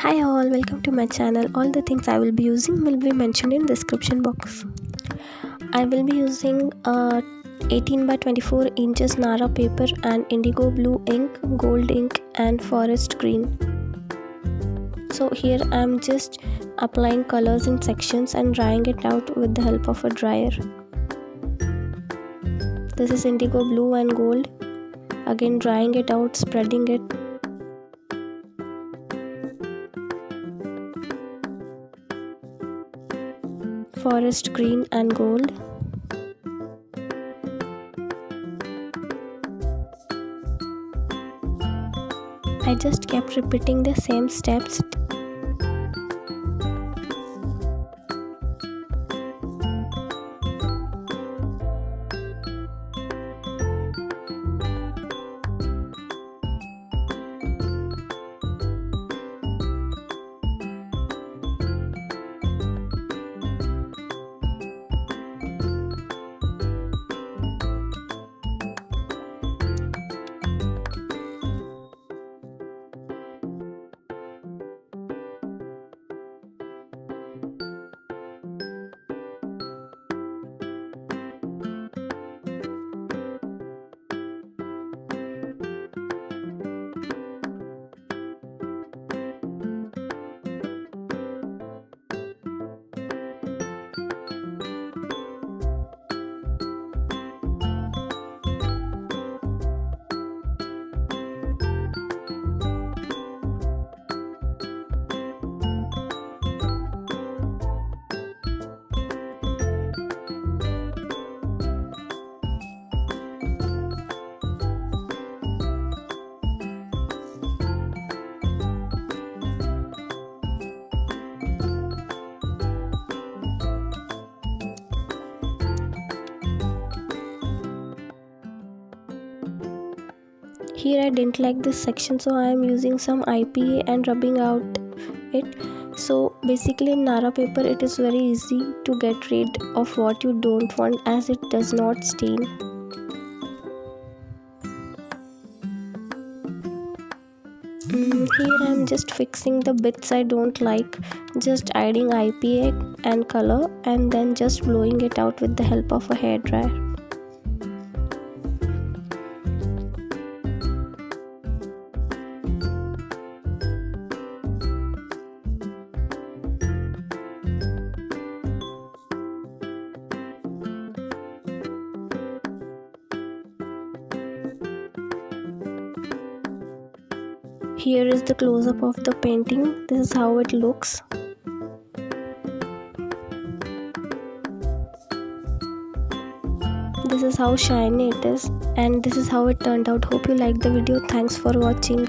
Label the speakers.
Speaker 1: Hi all, welcome to my channel. All the things I will be using will be mentioned in description box. I will be using 18 by 24 inches Nara paper and indigo blue ink, gold ink and forest green. So here I am just applying colors in sections and drying it out with the help of a dryer. This is indigo blue and gold. Again drying it out, spreading it. Forest green and gold. I just kept repeating the same steps. Here I didn't like this section, so I am using some IPA and rubbing out it. So basically in Nara paper it is very easy to get rid of what you don't want as it does not stain. Here I am just fixing the bits I don't like, just adding IPA and color and then just blowing it out with the help of a hairdryer. Here is the close-up of the painting. This is how it looks. This is how shiny it is, and this is how it turned out. Hope you liked the video. Thanks for watching.